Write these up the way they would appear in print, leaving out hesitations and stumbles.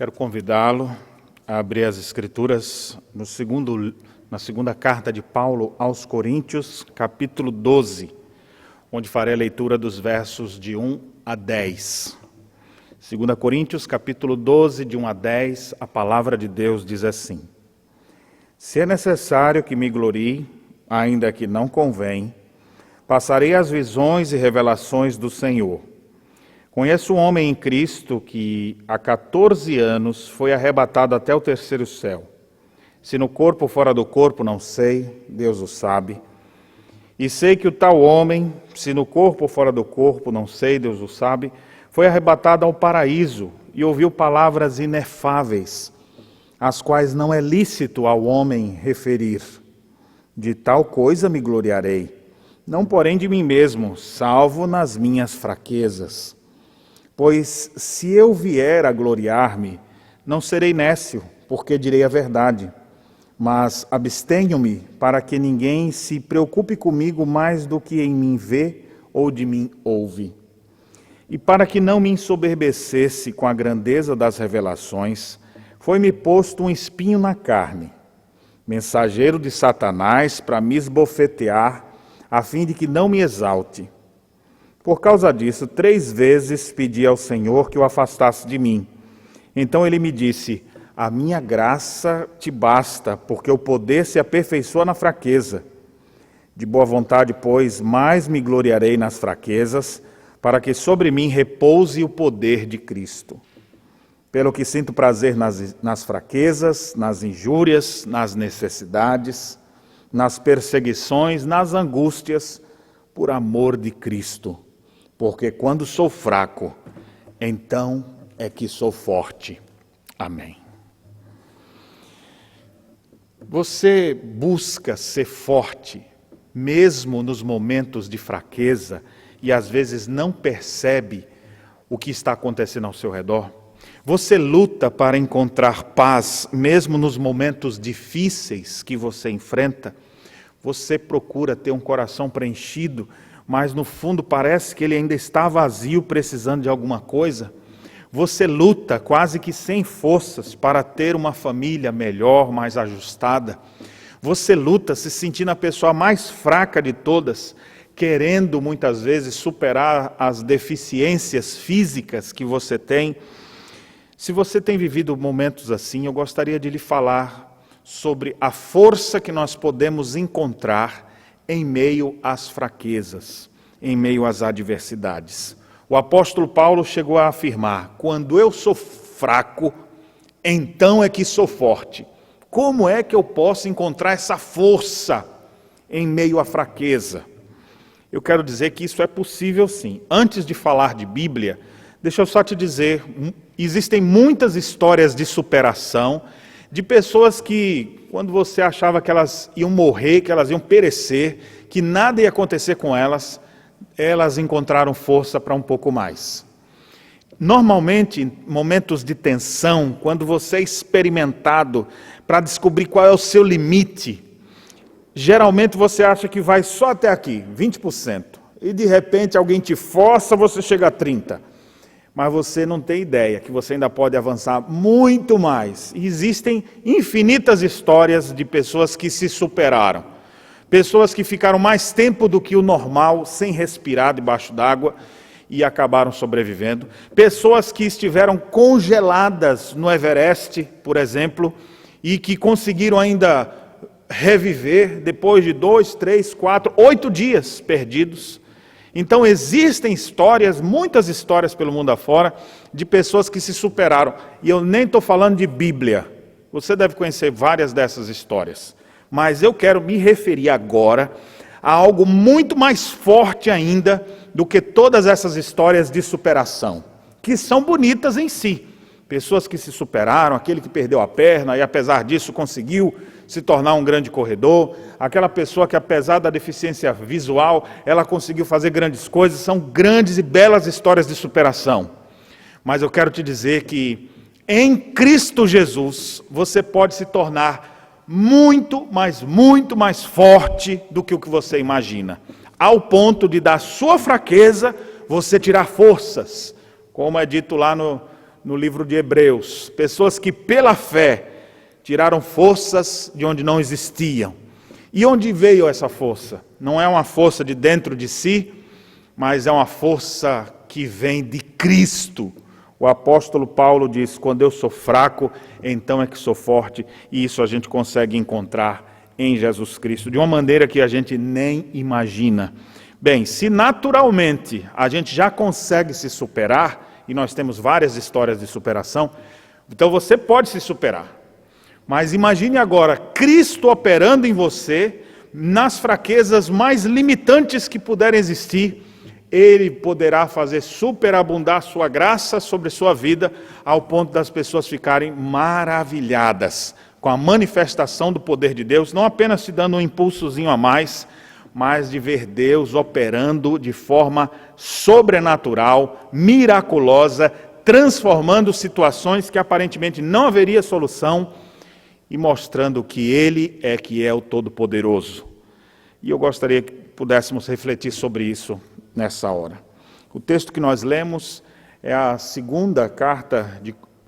Quero convidá-lo a abrir as Escrituras na segunda carta de Paulo aos Coríntios, capítulo 12, onde farei a leitura dos versos de 1 a 10. 2 Coríntios, capítulo 12, de 1 a 10, a palavra de Deus diz assim: Se é necessário que me glorie, ainda que não convém, passarei as visões e revelações do Senhor. Conheço um homem em Cristo que há 14 anos foi arrebatado até o terceiro céu. Se no corpo ou fora do corpo, não sei, Deus o sabe. E sei que o tal homem, se no corpo ou fora do corpo, não sei, Deus o sabe, foi arrebatado ao paraíso e ouviu palavras inefáveis, as quais não é lícito ao homem referir. De tal coisa me gloriarei, não porém de mim mesmo, salvo nas minhas fraquezas. Pois se eu vier a gloriar-me, não serei nécio, porque direi a verdade. Mas abstenho-me para que ninguém se preocupe comigo mais do que em mim vê ou de mim ouve. E para que não me ensoberbecesse com a grandeza das revelações, foi-me posto um espinho na carne, mensageiro de Satanás para me esbofetear, a fim de que não me exalte. Por causa disso, 3 vezes pedi ao Senhor que o afastasse de mim. Então ele me disse: a minha graça te basta, porque o poder se aperfeiçoa na fraqueza. De boa vontade, pois, mais me gloriarei nas fraquezas, para que sobre mim repouse o poder de Cristo. Pelo que sinto prazer nas fraquezas, nas injúrias, nas necessidades, nas perseguições, nas angústias, por amor de Cristo. Porque quando sou fraco, então é que sou forte. Amém. Você busca ser forte, mesmo nos momentos de fraqueza, e às vezes não percebe o que está acontecendo ao seu redor? Você luta para encontrar paz, mesmo nos momentos difíceis que você enfrenta? Você procura ter um coração preenchido, mas no fundo parece que ele ainda está vazio, precisando de alguma coisa? Você luta quase que sem forças para ter uma família melhor, mais ajustada? Você luta se sentindo a pessoa mais fraca de todas, querendo muitas vezes superar as deficiências físicas que você tem? Se você tem vivido momentos assim, eu gostaria de lhe falar sobre a força que nós podemos encontrar em meio às fraquezas, em meio às adversidades. O apóstolo Paulo chegou a afirmar: quando eu sou fraco, então é que sou forte. Como é que eu posso encontrar essa força em meio à fraqueza? Eu quero dizer que isso é possível sim. Antes de falar de Bíblia, deixa eu só te dizer, existem muitas histórias de superação, de pessoas que, quando você achava que elas iam morrer, que elas iam perecer, que nada ia acontecer com elas, elas encontraram força para um pouco mais. Normalmente, em momentos de tensão, quando você é experimentado para descobrir qual é o seu limite, geralmente você acha que vai só até aqui, 20%, e de repente alguém te força, você chega a 30%. Mas você não tem ideia que você ainda pode avançar muito mais. E existem infinitas histórias de pessoas que se superaram. Pessoas que ficaram mais tempo do que o normal, sem respirar debaixo d'água, e acabaram sobrevivendo. Pessoas que estiveram congeladas no Everest, por exemplo, e que conseguiram ainda reviver depois de 2, 3, 4, 8 dias perdidos. Então existem histórias, muitas histórias pelo mundo afora, de pessoas que se superaram. E eu nem estou falando de Bíblia. Você deve conhecer várias dessas histórias. Mas eu quero me referir agora a algo muito mais forte ainda do que todas essas histórias de superação, que são bonitas em si. Pessoas que se superaram, aquele que perdeu a perna e apesar disso conseguiu se tornar um grande corredor, aquela pessoa que apesar da deficiência visual, ela conseguiu fazer grandes coisas, são grandes e belas histórias de superação. Mas eu quero te dizer que em Cristo Jesus você pode se tornar muito mais forte do que o que você imagina, ao ponto de da sua fraqueza você tirar forças, como é dito lá no livro de Hebreus. Pessoas que pela fé tiraram forças de onde não existiam. E onde veio essa força? Não é uma força de dentro de si, mas é uma força que vem de Cristo. O apóstolo Paulo diz, quando eu sou fraco, então é que sou forte. E isso a gente consegue encontrar em Jesus Cristo, de uma maneira que a gente nem imagina. Bem, se naturalmente a gente já consegue se superar, e nós temos várias histórias de superação, então você pode se superar. Mas imagine agora, Cristo operando em você, nas fraquezas mais limitantes que puderem existir, Ele poderá fazer superabundar sua graça sobre sua vida, ao ponto das pessoas ficarem maravilhadas com a manifestação do poder de Deus, não apenas te dando um impulsozinho a mais, mas de ver Deus operando de forma sobrenatural, miraculosa, transformando situações que aparentemente não haveria solução e mostrando que Ele é que é o Todo-Poderoso. E eu gostaria que pudéssemos refletir sobre isso nessa hora. O texto que nós lemos é a segunda carta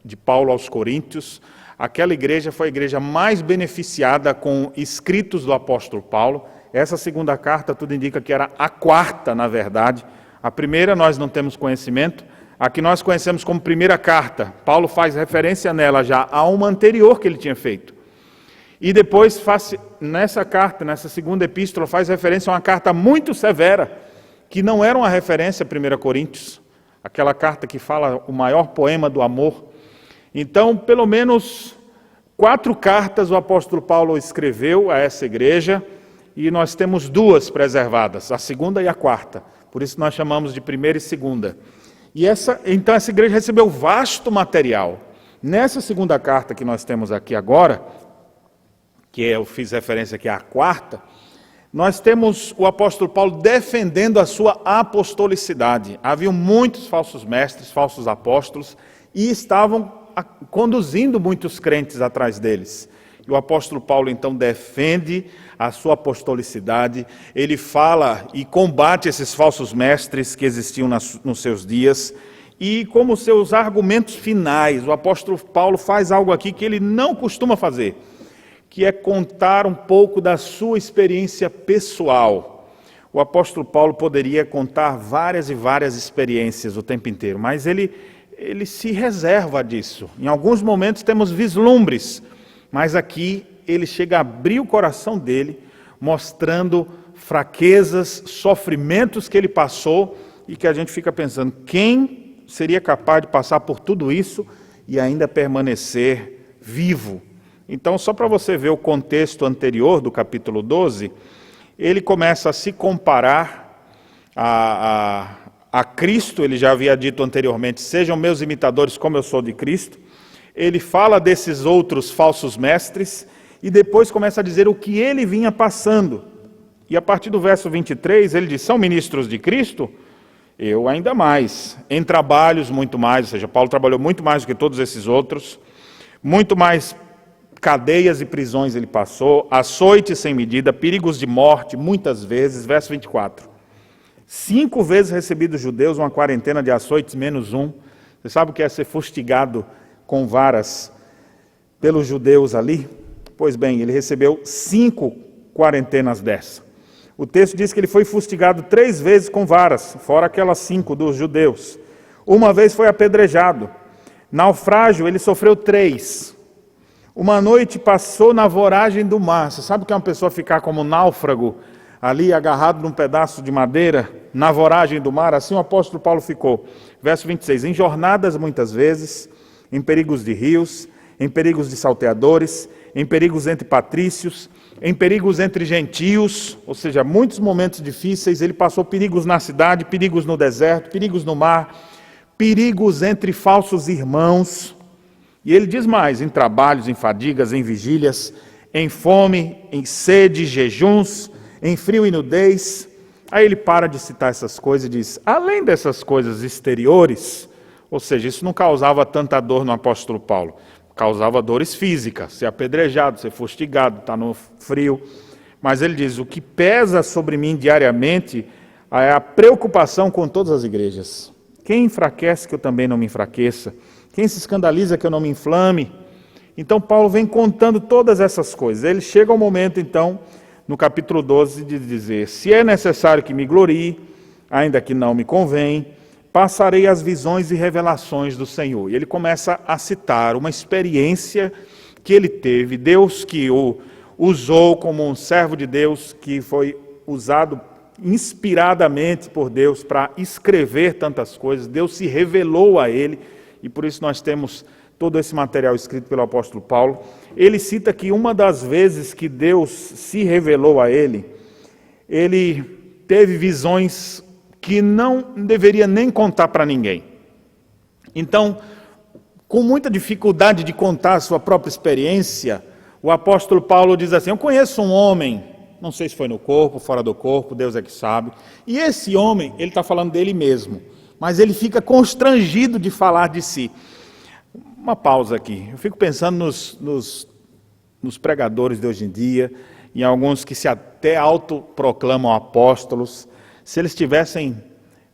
de Paulo aos Coríntios. Aquela igreja foi a igreja mais beneficiada com escritos do apóstolo Paulo. Essa segunda carta, tudo indica que era a quarta, na verdade. A primeira nós não temos conhecimento. A que nós conhecemos como primeira carta, Paulo faz referência nela já a uma anterior que ele tinha feito. E depois, nessa carta, nessa segunda epístola, faz referência a uma carta muito severa, que não era uma referência a 1 Coríntios, aquela carta que fala o maior poema do amor. Então, pelo menos 4 cartas o apóstolo Paulo escreveu a essa igreja, e nós temos 2 preservadas, a segunda e a quarta. Por isso nós chamamos de primeira e segunda. Então essa igreja recebeu vasto material. Nessa segunda carta que nós temos aqui agora, que eu fiz referência aqui à quarta, nós temos o apóstolo Paulo defendendo a sua apostolicidade. Havia muitos falsos mestres, falsos apóstolos, e estavam conduzindo muitos crentes atrás deles. E o apóstolo Paulo, então, defende a sua apostolicidade, ele fala e combate esses falsos mestres que existiam nos seus dias, e como seus argumentos finais, o apóstolo Paulo faz algo aqui que ele não costuma fazer, que é contar um pouco da sua experiência pessoal. O apóstolo Paulo poderia contar várias e várias experiências o tempo inteiro, mas ele se reserva disso. Em alguns momentos temos vislumbres, mas aqui ele chega a abrir o coração dele, mostrando fraquezas, sofrimentos que ele passou, e que a gente fica pensando, quem seria capaz de passar por tudo isso e ainda permanecer vivo? Então, só para você ver o contexto anterior do capítulo 12, ele começa a se comparar a Cristo. Ele já havia dito anteriormente, sejam meus imitadores como eu sou de Cristo. Ele fala desses outros falsos mestres e depois começa a dizer o que ele vinha passando. E a partir do verso 23, ele diz, são ministros de Cristo? Eu ainda mais. Em trabalhos muito mais, ou seja, Paulo trabalhou muito mais do que todos esses outros, muito mais cadeias e prisões ele passou, açoites sem medida, perigos de morte, muitas vezes. Verso 24. 5 vezes recebi dos judeus uma quarentena de açoites menos um. Você sabe o que é ser fustigado com varas pelos judeus ali? Pois bem, ele recebeu 5 quarentenas dessa. O texto diz que ele foi fustigado 3 vezes com varas, fora aquelas 5 dos judeus. Uma vez foi apedrejado. Naufrágio, ele sofreu 3. Uma noite passou na voragem do mar. Você sabe o que é uma pessoa ficar como náufrago, ali agarrado num pedaço de madeira, na voragem do mar? Assim o apóstolo Paulo ficou. Verso 26, em jornadas muitas vezes, em perigos de rios, em perigos de salteadores, em perigos entre patrícios, em perigos entre gentios, ou seja, muitos momentos difíceis. Ele passou perigos na cidade, perigos no deserto, perigos no mar, perigos entre falsos irmãos. E ele diz mais, em trabalhos, em fadigas, em vigílias, em fome, em sede, jejuns, em frio e nudez. Aí ele para de citar essas coisas e diz, além dessas coisas exteriores, ou seja, isso não causava tanta dor no apóstolo Paulo, causava dores físicas, ser apedrejado, ser fustigado, estar no frio. Mas ele diz, o que pesa sobre mim diariamente é a preocupação com todas as igrejas. Quem enfraquece que eu também não me enfraqueça? Quem se escandaliza que eu não me inflame? Então Paulo vem contando todas essas coisas. Ele chega ao momento, então, no capítulo 12, de dizer: se é necessário que me glorie, ainda que não me convém, passarei as visões e revelações do Senhor. E ele começa a citar uma experiência que ele teve, Deus que o usou como um servo de Deus, que foi usado inspiradamente por Deus para escrever tantas coisas. Deus se revelou a ele, e por isso nós temos todo esse material escrito pelo apóstolo Paulo. Ele cita que uma das vezes que Deus se revelou a ele teve visões que não deveria nem contar para ninguém. Então, com muita dificuldade de contar a sua própria experiência, o apóstolo Paulo diz assim: eu conheço um homem, não sei se foi no corpo, fora do corpo, Deus é que sabe, e esse homem, ele está falando dele mesmo, mas ele fica constrangido de falar de si. Uma pausa aqui, eu fico pensando nos pregadores de hoje em dia, em alguns que se até autoproclamam apóstolos. Se eles tivessem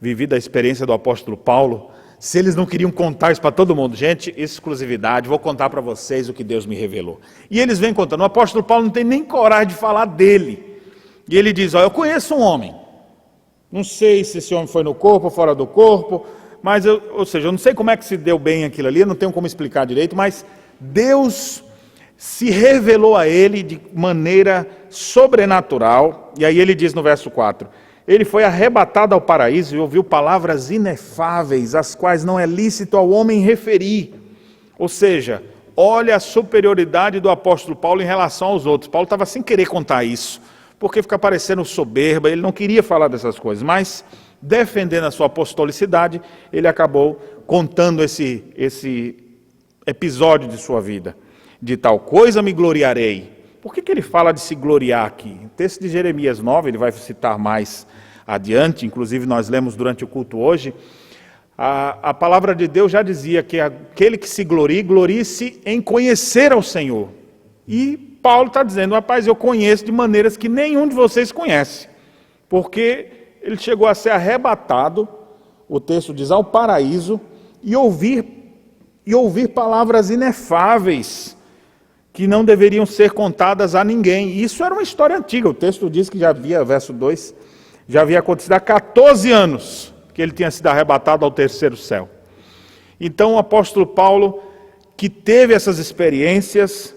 vivido a experiência do apóstolo Paulo, se eles não queriam contar isso para todo mundo, gente, exclusividade, vou contar para vocês o que Deus me revelou. E eles vêm contando. O apóstolo Paulo não tem nem coragem de falar dele. E ele diz: eu conheço um homem, não sei se esse homem foi no corpo ou fora do corpo, mas eu não sei como é que se deu bem aquilo ali, eu não tenho como explicar direito, mas Deus se revelou a ele de maneira sobrenatural. E aí ele diz no verso 4, ele foi arrebatado ao paraíso e ouviu palavras inefáveis, as quais não é lícito ao homem referir. Ou seja, olha a superioridade do apóstolo Paulo em relação aos outros. Paulo estava sem querer contar isso, porque fica parecendo soberba, ele não queria falar dessas coisas, mas defendendo a sua apostolicidade, ele acabou contando esse episódio de sua vida. De tal coisa me gloriarei. Por que ele fala de se gloriar aqui? O texto de Jeremias 9, ele vai citar mais adiante, inclusive nós lemos durante o culto hoje, a palavra de Deus já dizia que aquele que se glorie-se em conhecer ao Senhor. E Paulo está dizendo: rapaz, eu conheço de maneiras que nenhum de vocês conhece, porque ele chegou a ser arrebatado, o texto diz, ao paraíso, e ouvir palavras inefáveis, que não deveriam ser contadas a ninguém. E isso era uma história antiga, o texto diz que já havia, verso 2, já havia acontecido há 14 anos, que ele tinha sido arrebatado ao terceiro céu. Então o apóstolo Paulo, que teve essas experiências,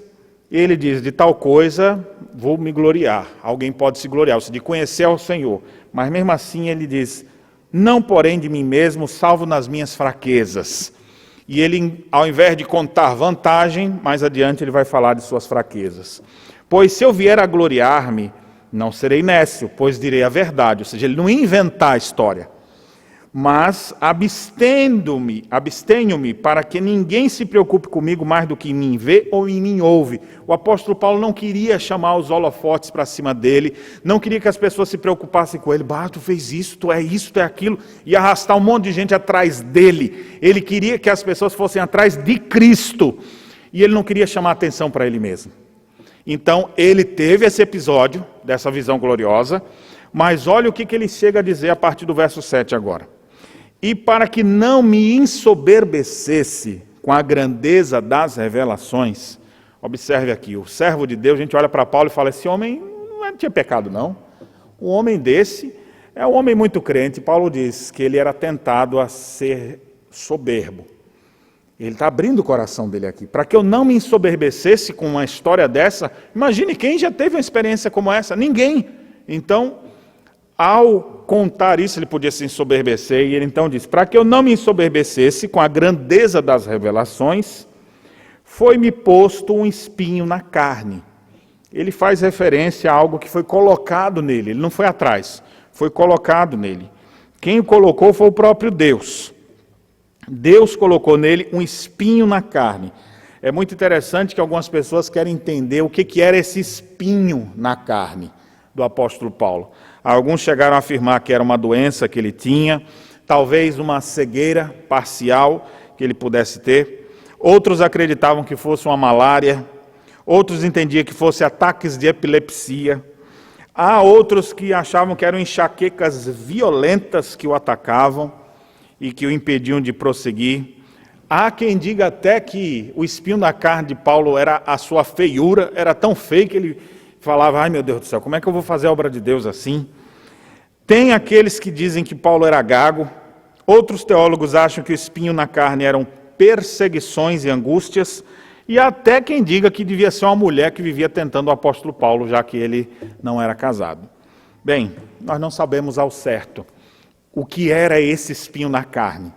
ele diz: de tal coisa vou me gloriar. Alguém pode se gloriar, ou seja, de conhecer ao Senhor. Mas mesmo assim ele diz: não porém de mim mesmo, salvo nas minhas fraquezas. E ele, ao invés de contar vantagem, mais adiante ele vai falar de suas fraquezas. Pois se eu vier a gloriar-me, não serei nécio, pois direi a verdade. Ou seja, ele não ia inventar a história. Mas abstenho-me para que ninguém se preocupe comigo mais do que em mim vê ou em mim ouve. O apóstolo Paulo não queria chamar os holofotes para cima dele, não queria que as pessoas se preocupassem com ele. Tu fez isso, tu é aquilo, e arrastar um monte de gente atrás dele. Ele queria que as pessoas fossem atrás de Cristo, e ele não queria chamar atenção para ele mesmo. Então ele teve esse episódio, dessa visão gloriosa, mas olha o que ele chega a dizer a partir do verso 7 agora. E para que não me ensoberbecesse com a grandeza das revelações, observe aqui, o servo de Deus, a gente olha para Paulo e fala: esse homem não tinha pecado não, um homem desse é um homem muito crente. Paulo diz que ele era tentado a ser soberbo. Ele está abrindo o coração dele aqui, para que eu não me ensoberbecesse com uma história dessa. Imagine quem já teve uma experiência como essa, ninguém. Então, ao contar isso, ele podia se ensoberbecer, e ele então diz: para que eu não me ensoberbecesse com a grandeza das revelações, foi-me posto um espinho na carne. Ele faz referência a algo que foi colocado nele, ele não foi atrás, foi colocado nele. Quem o colocou foi o próprio Deus. Deus colocou nele um espinho na carne. É muito interessante que algumas pessoas querem entender o que era esse espinho na carne do apóstolo Paulo. Alguns chegaram a afirmar que era uma doença que ele tinha, talvez uma cegueira parcial que ele pudesse ter. Outros acreditavam que fosse uma malária, outros entendiam que fosse ataques de epilepsia. Há outros que achavam que eram enxaquecas violentas que o atacavam e que o impediam de prosseguir. Há quem diga até que o espinho na carne de Paulo era a sua feiura, era tão feio que ele falava, ai meu Deus do céu, como é que eu vou fazer a obra de Deus assim? Tem aqueles que dizem que Paulo era gago, outros teólogos acham que o espinho na carne eram perseguições e angústias, e até quem diga que devia ser uma mulher que vivia tentando o apóstolo Paulo, já que ele não era casado. Bem, nós não sabemos ao certo o que era esse espinho na carne.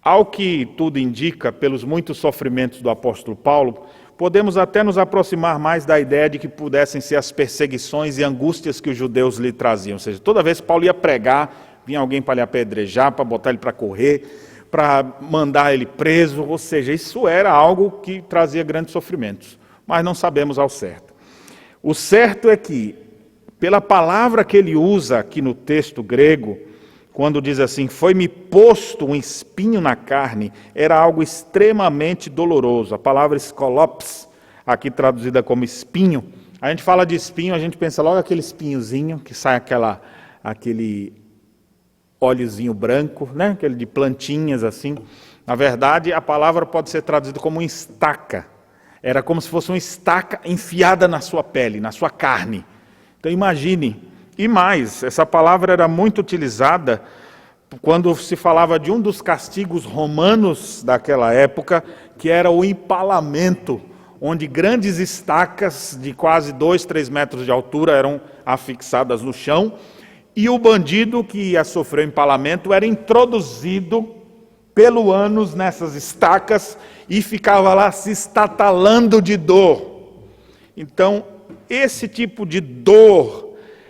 Ao que tudo indica, pelos muitos sofrimentos do apóstolo Paulo, podemos até nos aproximar mais da ideia de que pudessem ser as perseguições e angústias que os judeus lhe traziam. Ou seja, toda vez que Paulo ia pregar, vinha alguém para lhe apedrejar, para botar ele para correr, para mandar ele preso. Ou seja, isso era algo que trazia grandes sofrimentos. Mas não sabemos ao certo. O certo é que, pela palavra que ele usa aqui no texto grego, quando diz assim, foi-me posto um espinho na carne, era algo extremamente doloroso. A palavra skolops, aqui traduzida como espinho, a gente fala de espinho, a gente pensa logo aquele espinhozinho, que sai aquele óleozinho branco, né? Aquele de plantinhas assim. Na verdade, a palavra pode ser traduzida como estaca. Era como se fosse uma estaca enfiada na sua pele, na sua carne. Então imagine. E mais, essa palavra era muito utilizada quando se falava de um dos castigos romanos daquela época, que era o empalamento, onde grandes estacas de quase 2, 3 metros de altura eram afixadas no chão, e o bandido que ia sofrer o empalamento era introduzido pelo ânus nessas estacas e ficava lá se estatalando de dor. Então, esse tipo de dor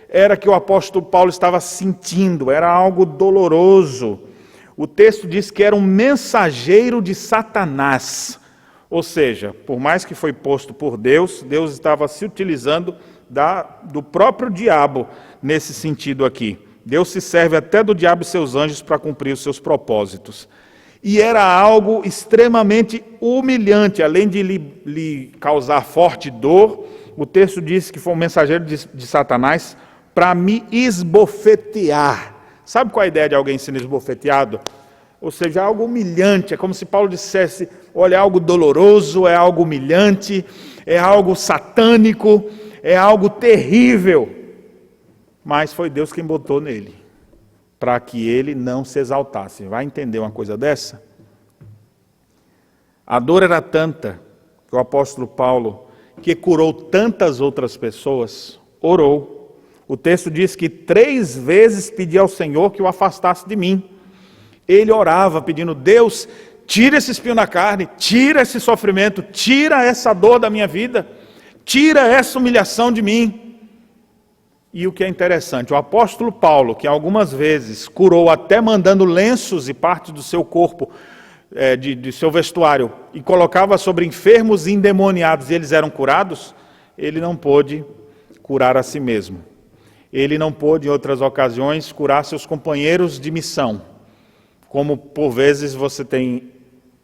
era que o apóstolo Paulo estava sentindo, era algo doloroso. O texto diz que era um mensageiro de Satanás. Ou seja, por mais que foi posto por Deus, Deus estava se utilizando do próprio diabo nesse sentido aqui. Deus se serve até do diabo e seus anjos para cumprir os seus propósitos. E era algo extremamente humilhante, além de lhe causar forte dor, o texto diz que foi um mensageiro de Satanás para me esbofetear. Sabe qual é a ideia de alguém sendo esbofeteado? Ou seja, algo humilhante, é como se Paulo dissesse, olha, é algo doloroso, é algo humilhante, é algo satânico, é algo terrível. Mas foi Deus quem botou nele, para que ele não se exaltasse. Vai entender uma coisa dessa? A dor era tanta, que o apóstolo Paulo, que curou tantas outras pessoas, orou. O texto diz que 3 vezes pedi ao Senhor que o afastasse de mim. Ele orava pedindo, Deus, tira esse espinho na carne, tira esse sofrimento, tira essa dor da minha vida, tira essa humilhação de mim. E o que é interessante, o apóstolo Paulo, que algumas vezes curou até mandando lenços e partes do seu corpo, de seu vestuário, e colocava sobre enfermos e endemoniados e eles eram curados, ele não pôde curar a si mesmo. Ele não pôde, em outras ocasiões, curar seus companheiros de missão. Como, por vezes, você tem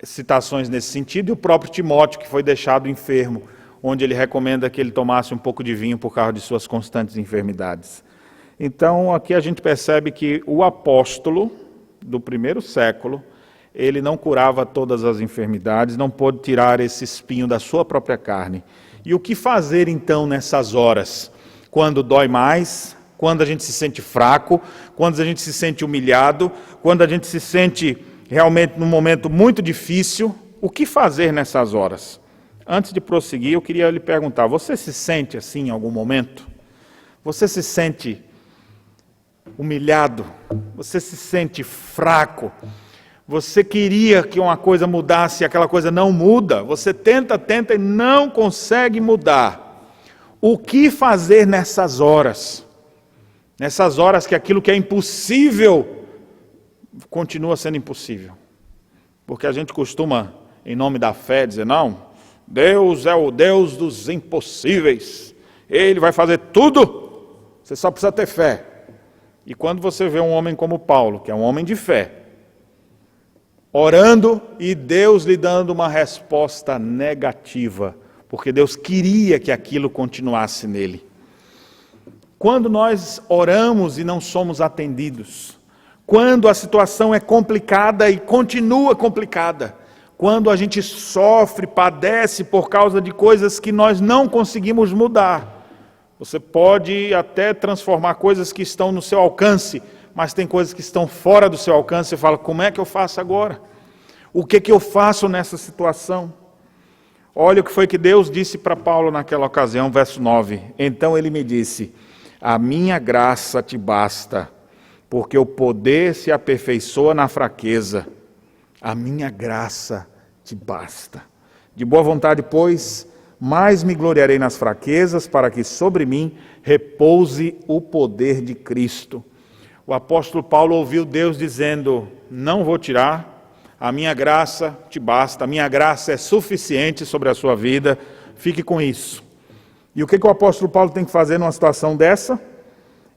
citações nesse sentido, e o próprio Timóteo, que foi deixado enfermo, onde ele recomenda que ele tomasse um pouco de vinho por causa de suas constantes enfermidades. Então, aqui a gente percebe que o apóstolo do primeiro século, ele não curava todas as enfermidades, não pôde tirar esse espinho da sua própria carne. E o que fazer, então, nessas horas? Quando dói mais, quando a gente se sente fraco, quando a gente se sente humilhado, quando a gente se sente realmente num momento muito difícil, o que fazer nessas horas? Antes de prosseguir, eu queria lhe perguntar, você se sente assim em algum momento? Você se sente humilhado? Você se sente fraco? Você queria que uma coisa mudasse e aquela coisa não muda? Você tenta e não consegue mudar. O que fazer nessas horas? Nessas horas que aquilo que é impossível continua sendo impossível. Porque a gente costuma, em nome da fé, dizer, não, Deus é o Deus dos impossíveis. Ele vai fazer tudo. Você só precisa ter fé. E quando você vê um homem como Paulo, que é um homem de fé, orando e Deus lhe dando uma resposta negativa, porque Deus queria que aquilo continuasse nele. Quando nós oramos e não somos atendidos, quando a situação é complicada e continua complicada, quando a gente sofre, padece por causa de coisas que nós não conseguimos mudar. Você pode até transformar coisas que estão no seu alcance, mas tem coisas que estão fora do seu alcance e fala, como é que eu faço agora? O que eu faço nessa situação? Olha o que foi que Deus disse para Paulo naquela ocasião, verso 9. Então ele me disse, a minha graça te basta, porque o poder se aperfeiçoa na fraqueza. A minha graça te basta. De boa vontade, pois, mais me gloriarei nas fraquezas, para que sobre mim repouse o poder de Cristo. O apóstolo Paulo ouviu Deus dizendo, não vou tirar, a minha graça te basta, a minha graça é suficiente sobre a sua vida, fique com isso. E o que o apóstolo Paulo tem que fazer numa situação dessa?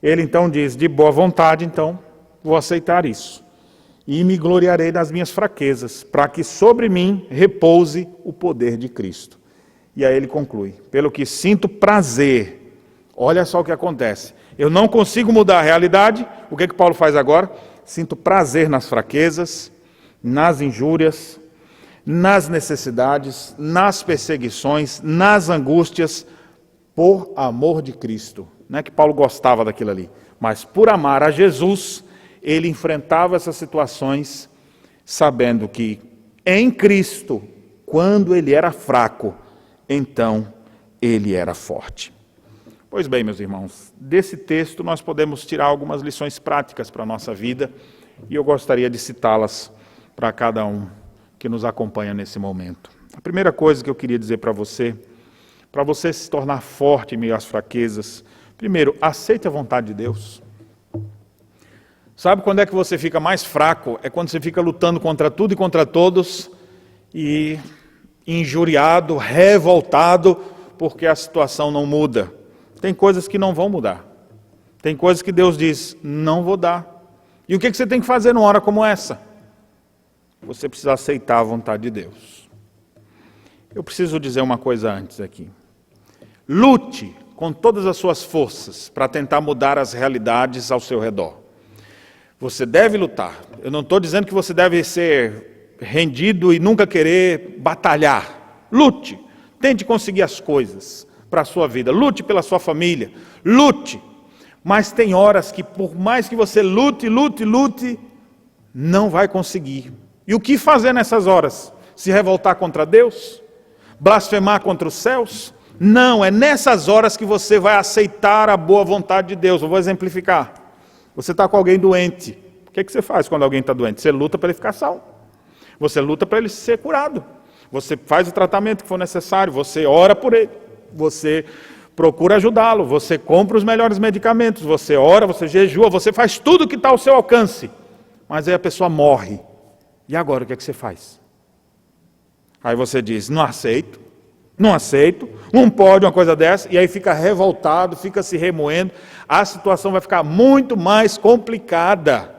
Ele então diz, de boa vontade, então, vou aceitar isso. E me gloriarei nas minhas fraquezas, para que sobre mim repouse o poder de Cristo. E aí ele conclui, pelo que sinto prazer, olha só o que acontece. Eu não consigo mudar a realidade, o que Paulo faz agora? Sinto prazer nas fraquezas, nas injúrias, nas necessidades, nas perseguições, nas angústias, por amor de Cristo. Não é que Paulo gostava daquilo ali, mas por amar a Jesus, ele enfrentava essas situações, sabendo que em Cristo, quando ele era fraco, então ele era forte. Pois bem, meus irmãos, desse texto nós podemos tirar algumas lições práticas para a nossa vida, e eu gostaria de citá-las para cada um que nos acompanha nesse momento. A primeira coisa que eu queria dizer para você se tornar forte em meio às fraquezas, primeiro, aceite a vontade de Deus. Sabe quando é que você fica mais fraco? É quando você fica lutando contra tudo e contra todos, e injuriado, revoltado, porque a situação não muda. Tem coisas que não vão mudar. Tem coisas que Deus diz, não vou dar. E o que você tem que fazer numa hora como essa? Você precisa aceitar a vontade de Deus. Eu preciso dizer uma coisa antes aqui. Lute com todas as suas forças para tentar mudar as realidades ao seu redor. Você deve lutar. Eu não estou dizendo que você deve ser rendido e nunca querer batalhar. Lute. Tente conseguir as coisas para a sua vida. Lute pela sua família. Lute. Mas tem horas que, por mais que você lute, não vai conseguir. E o que fazer nessas horas? Se revoltar contra Deus? Blasfemar contra os céus? Não, é nessas horas que você vai aceitar a boa vontade de Deus. Eu vou exemplificar. Você está com alguém doente. O que você faz quando alguém está doente? Você luta para ele ficar salvo. Você luta para ele ser curado. Você faz o tratamento que for necessário. Você ora por ele. Você procura ajudá-lo. Você compra os melhores medicamentos. Você ora, você jejua. Você faz tudo que está ao seu alcance. Mas aí a pessoa morre. E agora o que é que você faz? Aí você diz, não aceito, não pode uma coisa dessa, e aí fica revoltado, fica se remoendo, a situação vai ficar muito mais complicada.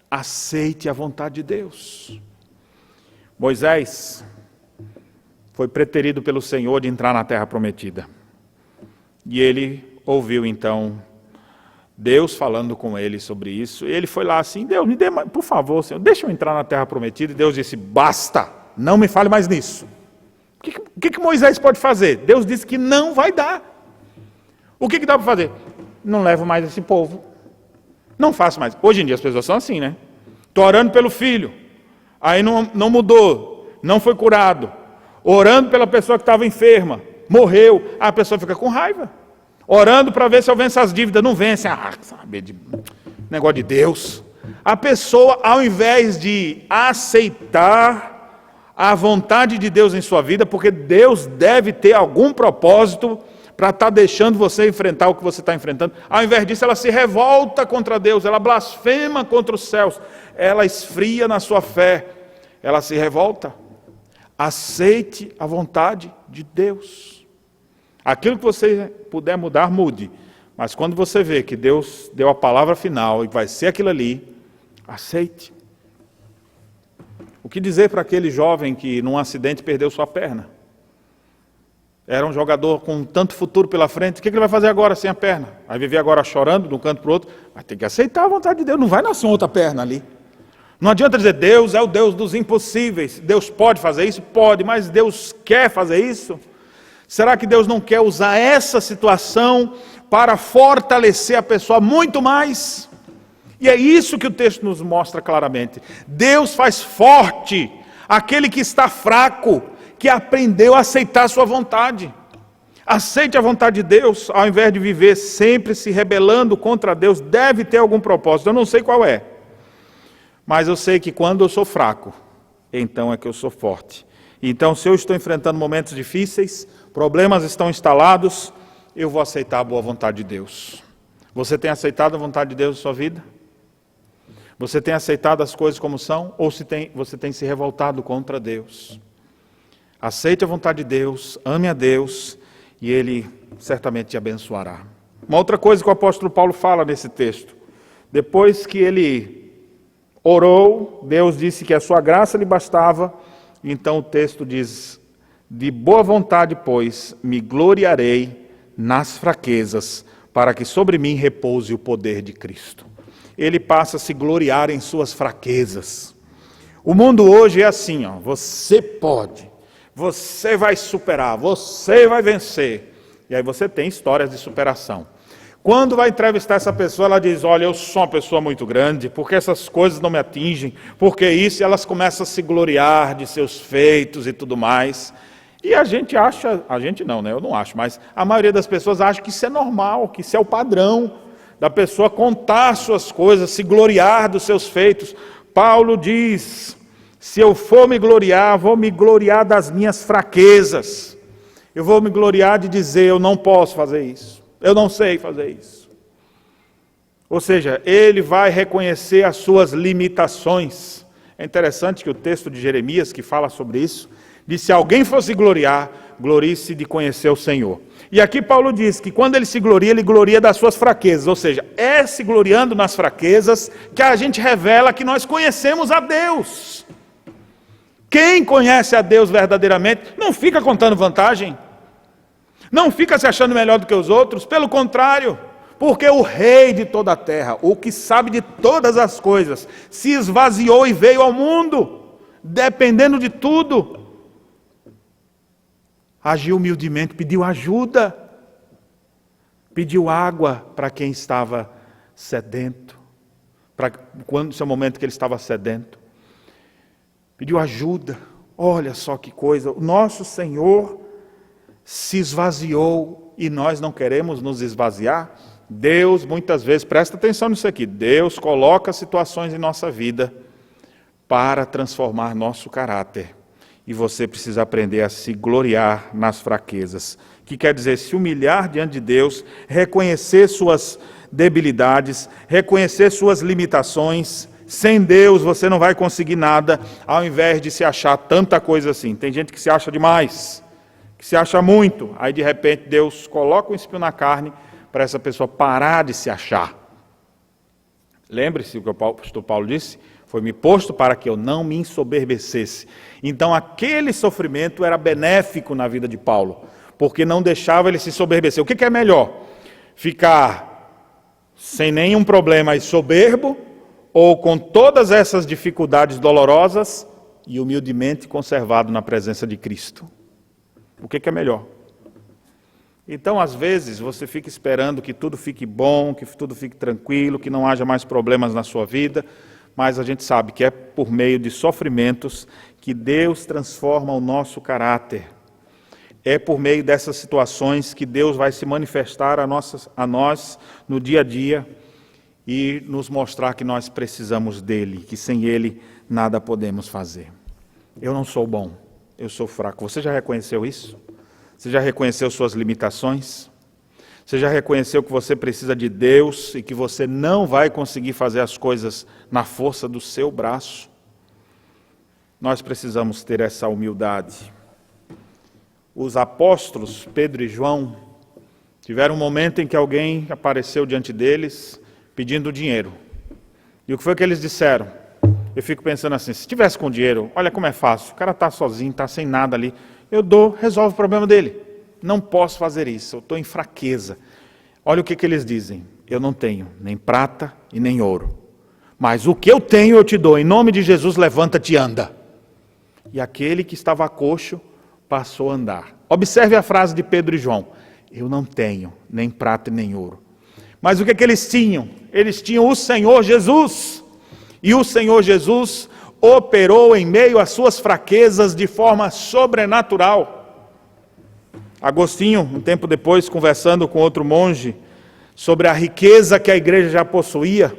Aceite a vontade de Deus. Moisés foi preterido pelo Senhor de entrar na terra prometida. E ele ouviu então Deus falando com ele sobre isso, e ele foi lá assim, Deus, me dê, por favor, Senhor, deixa eu entrar na terra prometida, e Deus disse, basta, não me fale mais nisso. O que Moisés pode fazer? Deus disse que não vai dar. O que dá para fazer? Não levo mais esse povo, não faço mais. Hoje em dia as pessoas são assim, né? Estou orando pelo filho, aí não mudou, não foi curado, orando pela pessoa que estava enferma, morreu, a pessoa fica com raiva. Orando para ver se eu venço as dívidas, não vence, sabe, de negócio de Deus. A pessoa, ao invés de aceitar a vontade de Deus em sua vida, porque Deus deve ter algum propósito para estar deixando você enfrentar o que você está enfrentando, ao invés disso ela se revolta contra Deus, ela blasfema contra os céus, ela esfria na sua fé, ela se revolta. Aceite a vontade de Deus. Aquilo que você puder mudar, mude. Mas quando você vê que Deus deu a palavra final e vai ser aquilo ali, aceite. O que dizer para aquele jovem que num acidente perdeu sua perna? Era um jogador com tanto futuro pela frente, o que ele vai fazer agora sem a perna? Vai viver agora chorando de um canto para o outro? Vai ter que aceitar a vontade de Deus, não vai nascer uma outra perna ali. Não adianta dizer, Deus é o Deus dos impossíveis. Deus pode fazer isso? Pode, mas Deus quer fazer isso? Será que Deus não quer usar essa situação para fortalecer a pessoa muito mais? E é isso que o texto nos mostra claramente. Deus faz forte aquele que está fraco, que aprendeu a aceitar a sua vontade. Aceite a vontade de Deus, ao invés de viver sempre se rebelando contra Deus. Deve ter algum propósito, eu não sei qual é. Mas eu sei que quando eu sou fraco, então é que eu sou forte. Então, se eu estou enfrentando momentos difíceis, problemas estão instalados, eu vou aceitar a boa vontade de Deus. Você tem aceitado a vontade de Deus na sua vida? Você tem aceitado as coisas como são? Ou você tem se revoltado contra Deus? Aceite a vontade de Deus, ame a Deus, e Ele certamente te abençoará. Uma outra coisa que o apóstolo Paulo fala nesse texto. Depois que ele orou, Deus disse que a sua graça lhe bastava. Então o texto diz, de boa vontade, pois, me gloriarei nas fraquezas, para que sobre mim repouse o poder de Cristo. Ele passa a se gloriar em suas fraquezas. O mundo hoje é assim, ó, você pode, você vai superar, você vai vencer. E aí você tem histórias de superação. Quando vai entrevistar essa pessoa, ela diz, olha, eu sou uma pessoa muito grande, porque essas coisas não me atingem, porque isso, e elas começam a se gloriar de seus feitos e tudo mais. E a gente acha, a gente não, né? Eu não acho, mas a maioria das pessoas acha que isso é normal, que isso é o padrão da pessoa contar suas coisas, se gloriar dos seus feitos. Paulo diz, se eu for me gloriar, vou me gloriar das minhas fraquezas. Eu vou me gloriar de dizer, eu não posso fazer isso. Eu não sei fazer isso. Ou seja, ele vai reconhecer as suas limitações. É interessante que o texto de Jeremias, que fala sobre isso, diz, se alguém fosse gloriar, glorie-se de conhecer o Senhor. E aqui Paulo diz que quando ele se gloria, ele gloria das suas fraquezas. Ou seja, é se gloriando nas fraquezas que a gente revela que nós conhecemos a Deus. Quem conhece a Deus verdadeiramente, não fica contando vantagem. Não fica se achando melhor do que os outros, pelo contrário, porque o rei de toda a terra, o que sabe de todas as coisas, se esvaziou e veio ao mundo, dependendo de tudo. Agiu humildemente, pediu ajuda, pediu água para quem estava sedento, quando no seu momento que ele estava sedento, pediu ajuda. Olha só que coisa, o nosso Senhor se esvaziou e nós não queremos nos esvaziar. Deus muitas vezes, presta atenção nisso aqui, Deus coloca situações em nossa vida para transformar nosso caráter. E você precisa aprender a se gloriar nas fraquezas. Que quer dizer, se humilhar diante de Deus, reconhecer suas debilidades, reconhecer suas limitações. Sem Deus você não vai conseguir nada, ao invés de se achar tanta coisa assim. Tem gente que se acha demais, que se acha muito. Aí de repente Deus coloca um espinho na carne para essa pessoa parar de se achar. Lembre-se o que o apóstolo Paulo disse? Foi-me posto para que eu não me ensoberbecesse. Então aquele sofrimento era benéfico na vida de Paulo, porque não deixava ele se soberbecer. O que é melhor? Ficar sem nenhum problema e soberbo, ou com todas essas dificuldades dolorosas e humildemente conservado na presença de Cristo? O que é melhor? Então, às vezes, você fica esperando que tudo fique bom, que tudo fique tranquilo, que não haja mais problemas na sua vida, mas a gente sabe que é por meio de sofrimentos que Deus transforma o nosso caráter. É por meio dessas situações que Deus vai se manifestar a nós no dia a dia e nos mostrar que nós precisamos dEle, que sem Ele nada podemos fazer. Eu não sou bom, eu sou fraco. Você já reconheceu isso? Você já reconheceu suas limitações? Você já reconheceu que você precisa de Deus e que você não vai conseguir fazer as coisas na força do seu braço? Nós precisamos ter essa humildade. Os apóstolos, Pedro e João, tiveram um momento em que alguém apareceu diante deles pedindo dinheiro. E o que foi que eles disseram? Eu fico pensando assim, se tivesse com dinheiro, olha como é fácil, o cara está sozinho, está sem nada ali, eu dou, resolve o problema dele. não posso fazer isso, eu estou em fraqueza. Olha o que eles dizem: eu não tenho nem prata e nem ouro, mas o que eu tenho eu te dou, em nome de Jesus levanta-te e anda. E aquele que estava coxo passou a andar. Observe a frase de Pedro e João: eu não tenho nem prata e nem ouro. Mas o que eles tinham? Eles tinham o Senhor Jesus. E o Senhor Jesus operou em meio às suas fraquezas de forma sobrenatural. Agostinho, um tempo depois, conversando com outro monge sobre a riqueza que a igreja já possuía,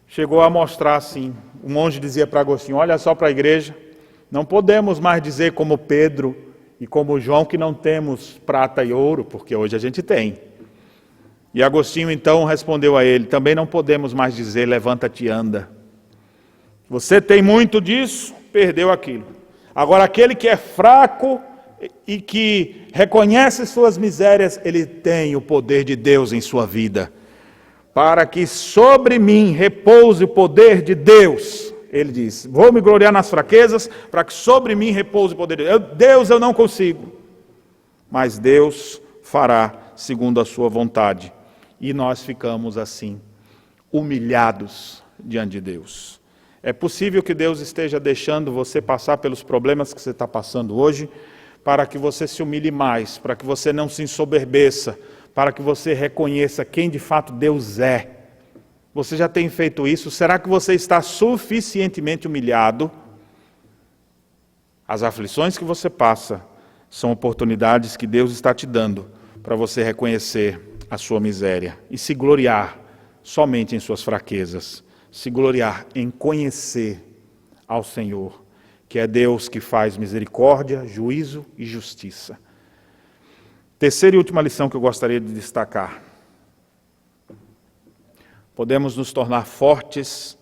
chegou a mostrar assim. O monge dizia para Agostinho: olha só para a igreja, não podemos mais dizer como Pedro e como João que não temos prata e ouro, porque hoje a gente tem. E Agostinho então respondeu a ele: também não podemos mais dizer levanta-te e anda. Você tem muito disso, perdeu aquilo. Agora aquele que é fraco e que reconhece suas misérias, ele tem o poder de Deus em sua vida. Para que sobre mim repouse o poder de Deus. Ele diz: vou me gloriar nas fraquezas, para que sobre mim repouse o poder de Deus. Deus eu não consigo, mas Deus fará segundo a sua vontade. E nós ficamos assim, humilhados diante de Deus. É possível que Deus esteja deixando você passar pelos problemas que você está passando hoje, para que você se humilhe mais, para que você não se ensoberbeça, para que você reconheça quem de fato Deus é. Você já tem feito isso? Será que você está suficientemente humilhado? As aflições que você passa são oportunidades que Deus está te dando para você reconhecer a sua miséria e se gloriar somente em suas fraquezas. Se gloriar em conhecer ao Senhor, que é Deus que faz misericórdia, juízo e justiça. Terceira e última lição que eu gostaria de destacar. Podemos nos tornar fortes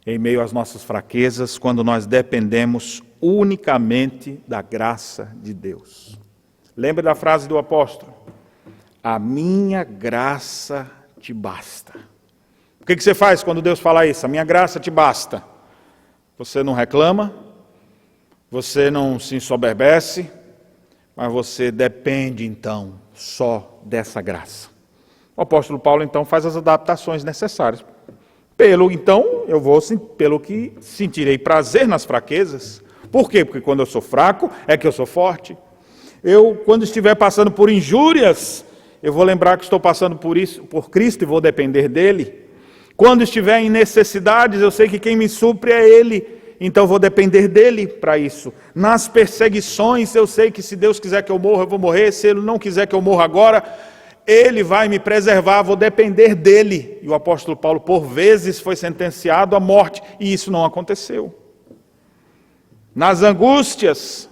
em meio às nossas fraquezas quando nós dependemos unicamente da graça de Deus. Lembre da frase do apóstolo: a minha graça te basta. O que você faz quando Deus fala isso? A minha graça te basta. Você não reclama, você não se ensoberbece, mas você depende então só dessa graça. O apóstolo Paulo então faz as adaptações necessárias. Pelo que sentirei prazer nas fraquezas. Por quê? Porque quando eu sou fraco é que eu sou forte. Eu, quando estiver passando por injúrias, eu vou lembrar que estou passando por isso, por Cristo, e vou depender dele. Quando estiver em necessidades, eu sei que quem me supre é Ele, então vou depender dele para isso. Nas perseguições, eu sei que se Deus quiser que eu morra, eu vou morrer. Se Ele não quiser que eu morra agora, Ele vai me preservar, vou depender dele. E o apóstolo Paulo, por vezes, foi sentenciado à morte, e isso não aconteceu. Nas angústias,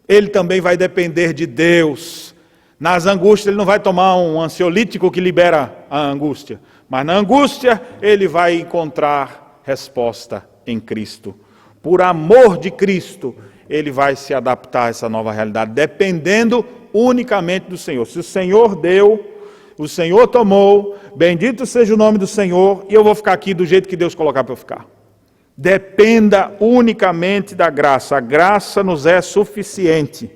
ele também vai depender de Deus. Nas angústias, ele não vai tomar um ansiolítico que libera a angústia, mas na angústia, ele vai encontrar resposta em Cristo. Por amor de Cristo, ele vai se adaptar a essa nova realidade, dependendo unicamente do Senhor. Se o Senhor deu, o Senhor tomou, bendito seja o nome do Senhor, e eu vou ficar aqui do jeito que Deus colocar para eu ficar. Dependa unicamente da graça. A graça nos é suficiente.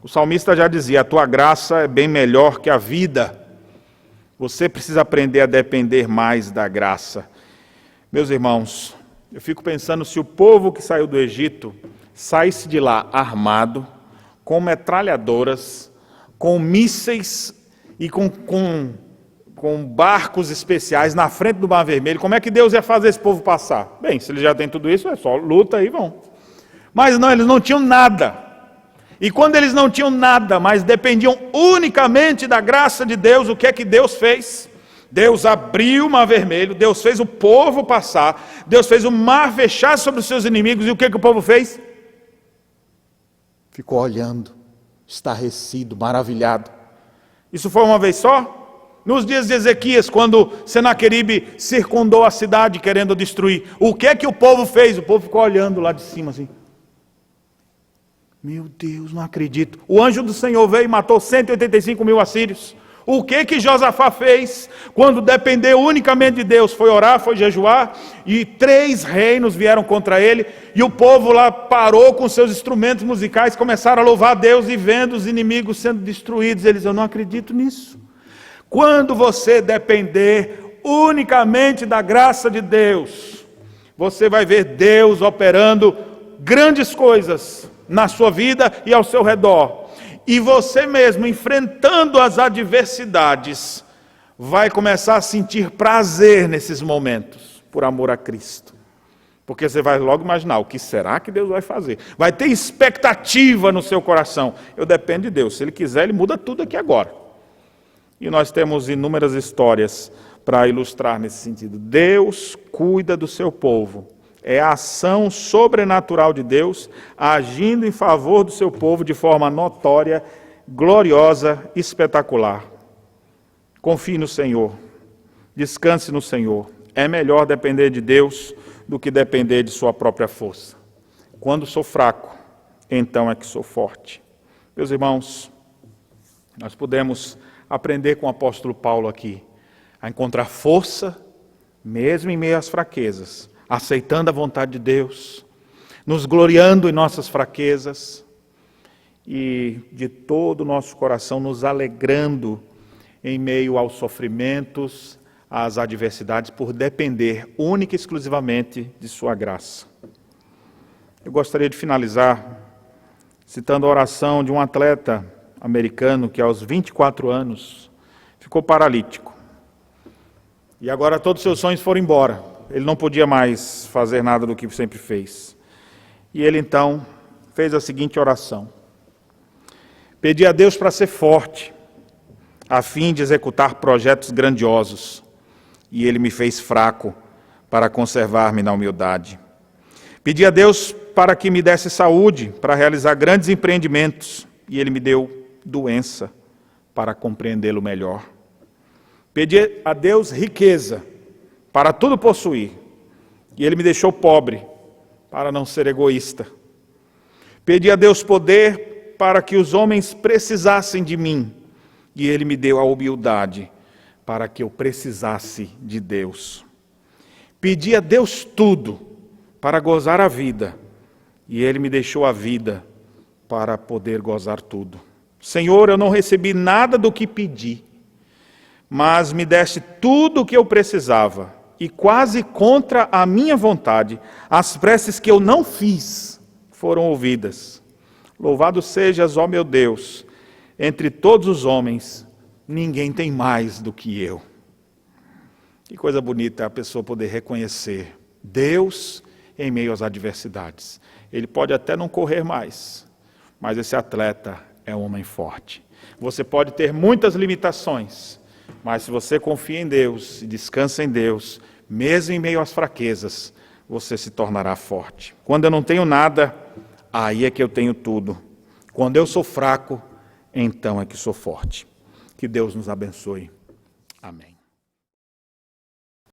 O salmista já dizia: a tua graça é bem melhor que a vida. Você precisa aprender a depender mais da graça. Meus irmãos, eu fico pensando, se o povo que saiu do Egito saísse de lá armado, com metralhadoras, com mísseis e com barcos especiais na frente do Mar Vermelho, como é que Deus ia fazer esse povo passar? Bem, se eles já têm tudo isso, é só luta e vão. Mas não, eles não tinham nada. E quando eles não tinham nada, mas dependiam unicamente da graça de Deus, o que é que Deus fez? Deus abriu o Mar Vermelho, Deus fez o povo passar, Deus fez o mar fechar sobre os seus inimigos, e o que é que o povo fez? Ficou olhando, estarrecido, maravilhado. Isso foi uma vez só? Nos dias de Ezequias, quando Senaqueribe circundou a cidade querendo destruir, o que é que o povo fez? O povo ficou olhando lá de cima assim. Meu Deus, não acredito. O anjo do Senhor veio e matou 185 mil assírios. O que Josafá fez quando dependeu unicamente de Deus? Foi orar, foi jejuar, e 3 reinos vieram contra ele, e o povo lá parou com seus instrumentos musicais, começaram a louvar a Deus, e vendo os inimigos sendo destruídos, eles: eu não acredito nisso. Quando você depender unicamente da graça de Deus, você vai ver Deus operando grandes coisas na sua vida e ao seu redor. E você mesmo, enfrentando as adversidades, vai começar a sentir prazer nesses momentos, por amor a Cristo. Porque você vai logo imaginar: o que será que Deus vai fazer? Vai ter expectativa no seu coração. Eu dependo de Deus. Se Ele quiser, Ele muda tudo aqui agora. E nós temos inúmeras histórias para ilustrar nesse sentido. Deus cuida do seu povo. É a ação sobrenatural de Deus agindo em favor do seu povo de forma notória, gloriosa, espetacular. Confie no Senhor, descanse no Senhor. É melhor depender de Deus do que depender de sua própria força. Quando sou fraco, então é que sou forte. Meus irmãos, nós podemos aprender com o apóstolo Paulo aqui a encontrar força, mesmo em meio às fraquezas, aceitando a vontade de Deus, nos gloriando em nossas fraquezas e de todo o nosso coração nos alegrando em meio aos sofrimentos, às adversidades, por depender única e exclusivamente de sua graça. Eu gostaria de finalizar citando a oração de um atleta americano que aos 24 anos ficou paralítico. E agora todos os seus sonhos foram embora. Ele não podia mais fazer nada do que sempre fez. E ele então fez a seguinte oração: pedi a Deus para ser forte, a fim de executar projetos grandiosos, e Ele me fez fraco para conservar-me na humildade. Pedi a Deus para que me desse saúde para realizar grandes empreendimentos, e Ele me deu doença para compreendê-lo melhor. Pedi a Deus riqueza para tudo possuir, e Ele me deixou pobre para não ser egoísta. Pedi a Deus poder para que os homens precisassem de mim, e Ele me deu a humildade para que eu precisasse de Deus. Pedi a Deus tudo para gozar a vida, e Ele me deixou a vida para poder gozar tudo. Senhor, eu não recebi nada do que pedi, mas me deste tudo o que eu precisava, e quase contra a minha vontade, as preces que eu não fiz foram ouvidas. Louvado sejas, ó meu Deus, entre todos os homens, ninguém tem mais do que eu. Que coisa bonita a pessoa poder reconhecer Deus em meio às adversidades. Ele pode até não correr mais, mas esse atleta é um homem forte. Você pode ter muitas limitações, mas se você confia em Deus e descansa em Deus, mesmo em meio às fraquezas, você se tornará forte. Quando eu não tenho nada, aí é que eu tenho tudo. Quando eu sou fraco, então é que sou forte. Que Deus nos abençoe. Amém.